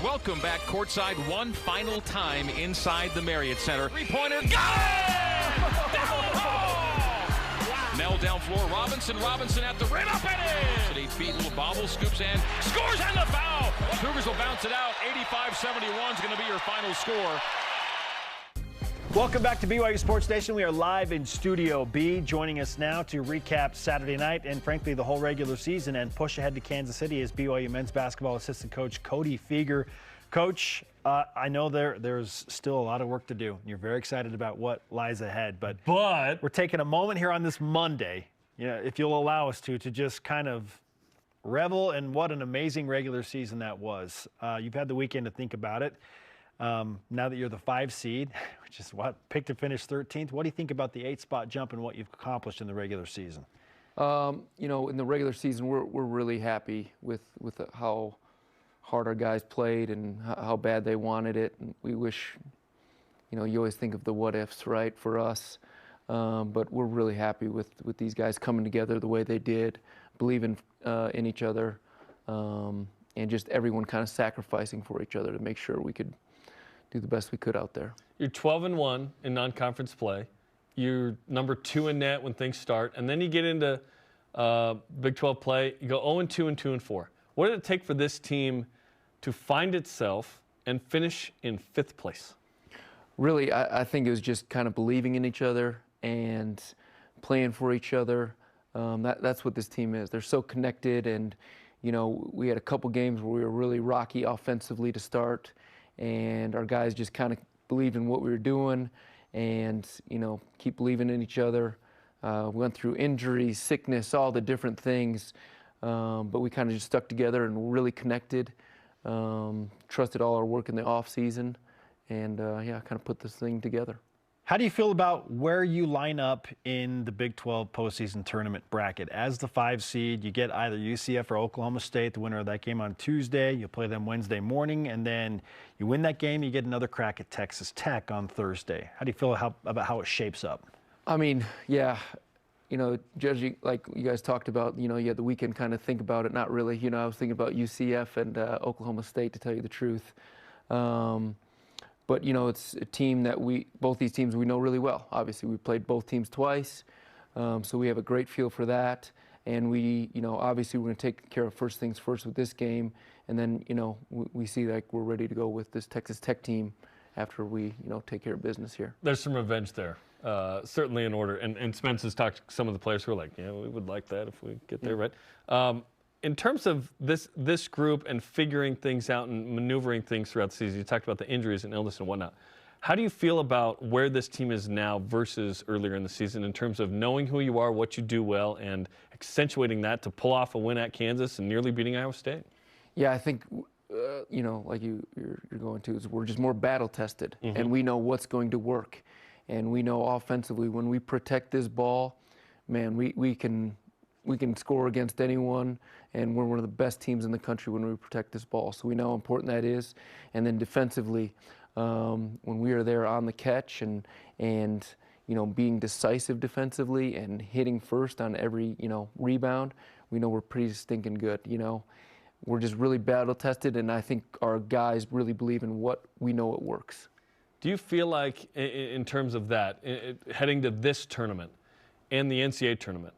Welcome back courtside one final time inside the Marriott Center. Three-pointer, got it! Down and home! Nell down floor, Robinson at the rim, up and in! At 8 feet, little bobble, scoops and scores on the foul! Cougars will bounce it out. 85-71 is going to be your final score. Welcome back to BYU Sports Nation. We are live in Studio B. Joining us now to recap Saturday night and, frankly, the whole regular season and push ahead to Kansas City is BYU men's basketball assistant coach Cody Fueger. Coach, I know there's still a lot of work to do. You're very excited about what lies ahead, but we're taking a moment here on this Monday, if you'll allow us to just kind of revel in what an amazing regular season that was. You've had the weekend to think about it. Now that you're the 5 seed, which is picked to finish 13th, what do you think about the 8-spot jump and what you've accomplished in the regular season? In the regular season, we're really happy with how hard our guys played and how bad they wanted it. And we wish, you always think of the what ifs, right, for us. But we're really happy with these guys coming together the way they did, believing in each other, and just everyone kind of sacrificing for each other to make sure we could do the best we could out there. You're 12-1 in non-conference play. You're number 2 in net when things start, and then you get into Big 12 play. You go 0-2 and 2-4. What did it take for this team to find itself and finish in 5th place? Really, I think it was just kind of believing in each other and playing for each other. That's what this team is. They're so connected, and we had a couple games where we were really rocky offensively to start, and our guys just kind of believed in what we were doing and, keep believing in each other. We went through injuries, sickness, all the different things, but we kind of just stuck together and really connected, trusted all our work in the off season, and, kind of put this thing together. How do you feel about where you line up in the Big 12 postseason tournament bracket? As the 5 seed, you get either UCF or Oklahoma State, the winner of that game on Tuesday. You play them Wednesday morning, and then you win that game, you get another crack at Texas Tech on Thursday. How do you feel about how it shapes up? I mean, yeah, judging, like you guys talked about, you had the weekend kind of think about it. Not really. I was thinking about UCF and Oklahoma State, to tell you the truth. But, it's a team that both these teams we know really well. Obviously, we played both teams twice, so we have a great feel for that. And obviously we're going to take care of first things first with this game. And then, we see like we're ready to go with this Texas Tech team after we, take care of business here. There's some revenge there, certainly in order. And Spence has talked to some of the players who are like, we would like that if we get there, right? In terms of this group and figuring things out and maneuvering things throughout the season, you talked about the injuries and illness and whatnot. How do you feel about where this team is now versus earlier in the season in terms of knowing who you are, what you do well, and accentuating that to pull off a win at Kansas and nearly beating Iowa State? Yeah, I think, like you're going to, is we're just more battle tested, and we know what's going to work. And we know offensively when we protect this ball, man, we can score against anyone, and we're one of the best teams in the country when we protect this ball. So we know how important that is. And then defensively, when we are there on the catch and being decisive defensively and hitting first on every, rebound, we know we're pretty stinking good, We're just really battle tested, and I think our guys really believe in what we know it works. Do you feel like, in terms of that, heading to this tournament and the NCAA tournament,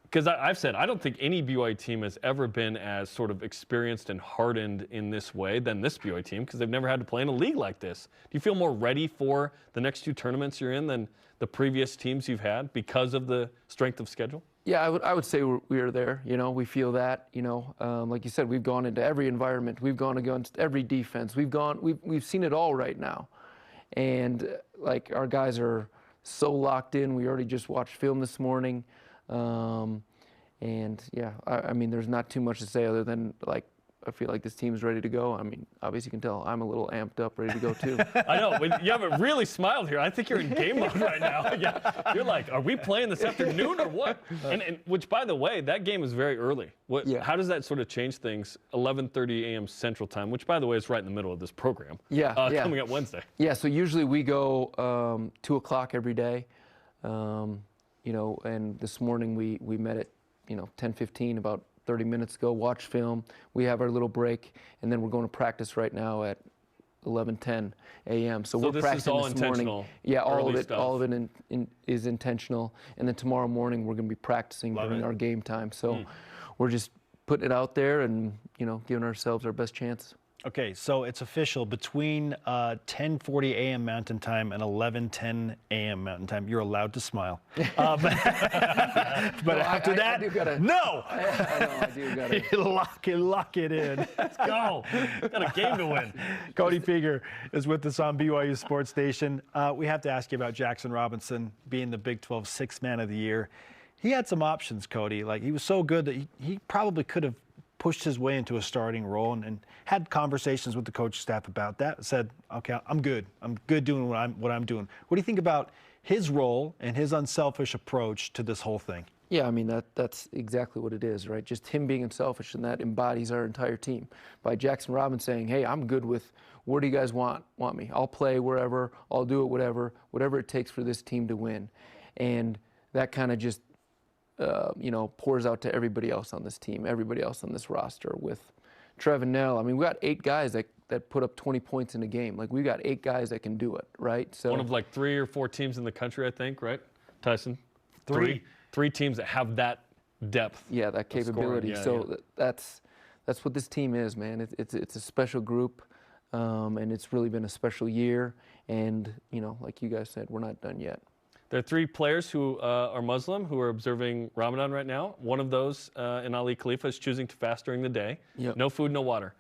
because I've said I don't think any BYU team has ever been as sort of experienced and hardened in this way than this BYU team, because they've never had to play in a league like this. Do you feel more ready for the next 2 tournaments you're in than the previous teams you've had because of the strength of schedule? Yeah, I would say we are there. We feel that. Like you said, we've gone into every environment. We've gone against every defense. We've seen it all right now, and like our guys are so locked in. We already just watched film this morning. And yeah, I mean, there's not too much to say other than like I feel like this team's ready to go. I mean, obviously you can tell I'm a little amped up, ready to go too. I know. You haven't really smiled here. I think you're in game mode right now. Yeah. You're like, are we playing this afternoon or what? And which, by the way, that game is very early. How does that sort of change things? 11:30 a.m. Central Time, which, by the way, is right in the middle of this program. Coming up Wednesday. Yeah. So usually we go 2 o'clock every day. And this morning we met at 10:15 about 30 minutes ago, watch film. We have our little break, and then we're going to practice right now at 11:10 a.m. So we're this practicing is all this intentional. morning. Yeah, all early of it, stuff. all of it is intentional. And then tomorrow morning we're going to be practicing during our game time. So we're just putting it out there and giving ourselves our best chance. Okay, so it's official. Between 10:40 a.m. Mountain Time and 11:10 a.m. Mountain Time, you're allowed to smile. But after that, no! I know, I do got it. Lock it in. Let's go. Got a game to win. Cody Fueger is with us on BYU Sports Station. We have to ask you about Jackson Robinson being the Big 12 Sixth Man of the Year. He had some options, Cody. Like, he was so good that he probably could have pushed his way into a starting role and had conversations with the coaching staff about that. Said, okay, I'm good. I'm good doing what I'm doing. What do you think about his role and his unselfish approach to this whole thing? Yeah, I mean, that's exactly what it is, right? Just him being unselfish, and that embodies our entire team. By Jackson Robinson saying, hey, I'm good with where do you guys want me? I'll play wherever, I'll do it whatever it takes for this team to win. And that kind of just pours out to everybody else on this team, everybody else on this roster with Trevin Nell. I mean, we got 8 guys that put up 20 points in a game. Like, we got 8 guys that can do it, right? So One of like 3 or 4 teams in the country, I think, right, Tyson? 3 teams that have that depth. Yeah, that capability. That's what this team is, man. It's a special group, and it's really been a special year. And, like you guys said, we're not done yet. There are 3 players who are Muslim who are observing Ramadan right now. One of those, in Ali Khalifa, is choosing to fast during the day. Yep. No food, no water.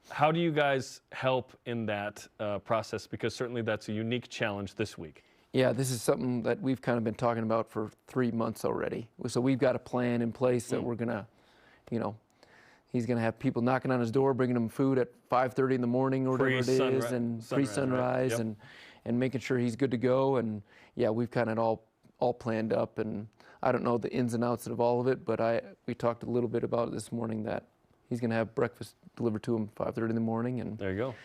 How do you guys help in that process? Because certainly that's a unique challenge this week. Yeah, this is something that we've kind of been talking about for 3 months already. So we've got a plan in place that we're going to, he's going to have people knocking on his door, bringing him food at 5:30 in the morning or whatever it is, and pre-sunrise, right? Yep. and making sure he's good to go. And yeah, we've kind of all planned up, and I don't know the ins and outs of all of it, but we talked a little bit about it this morning that he's going to have breakfast delivered to him 5:30 in the morning, and there you go.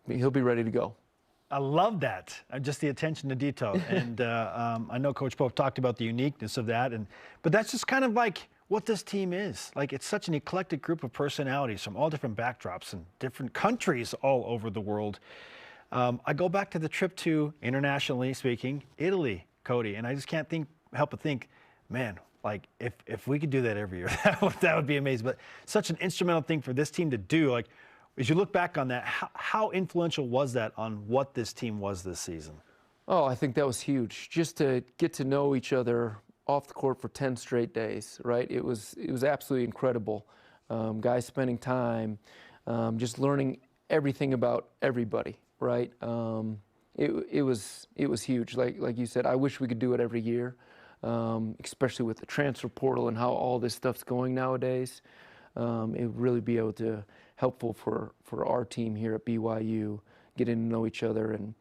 He'll be ready to go. I love that, just the attention to detail. And I know Coach Pope talked about the uniqueness of that, but that's just kind of like what this team is. Like, it's such an eclectic group of personalities from all different backdrops and different countries all over the world. I go back to the trip to, internationally speaking, Italy, Cody, and I just can't help but think, man, like, if we could do that every year, that would be amazing. But such an instrumental thing for this team to do. Like, as you look back on that, how influential was that on what this team was this season? Oh, I think that was huge. Just to get to know each other off the court for 10 straight days, right? It was absolutely incredible. Guys spending time, just learning everything about everybody, right? It was huge. Like you said, I wish we could do it every year, especially with the transfer portal and how all this stuff's going nowadays. It would really be able to helpful for our team here at BYU, getting to know each other and,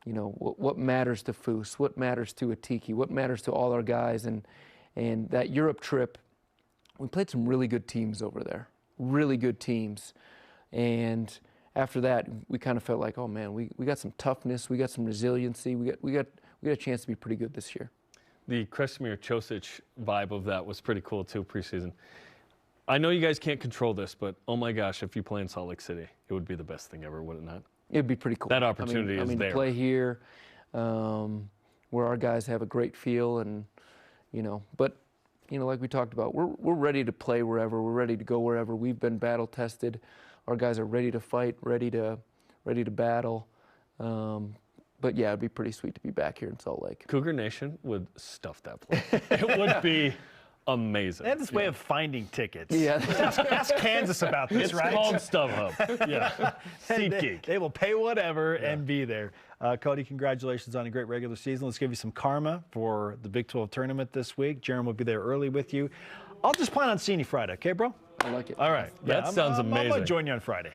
what matters to Foose, what matters to Atiki, what matters to all our guys. And that Europe trip, we played some really good teams over there, really good teams. And after that, we kind of felt like, oh man, we got some toughness, we got some resiliency, we got a chance to be pretty good this year. The Kresimir Ćosić vibe of that was pretty cool too, preseason. I know you guys can't control this, but oh my gosh, if you play in Salt Lake City, it would be the best thing ever, would it not? It'd be pretty cool. That opportunity is there. To play here, where our guys have a great feel, and but like we talked about, we're ready to play wherever, we're ready to go wherever. We've been battle tested. Our guys are ready to fight, ready to battle. But yeah, it'd be pretty sweet to be back here in Salt Lake. Cougar Nation would stuff that place. It would be amazing. They have this way of finding tickets. Yeah. Ask Kansas about this, It's right? called StubHub. Yeah. SeatGeek. They will pay whatever and be there. Cody, congratulations on a great regular season. Let's give you some karma for the Big 12 tournament this week. Jerem will be there early with you. I'll just plan on seeing you Friday, okay, bro? I like it. All right. That sounds amazing. I'm going to join you on Friday.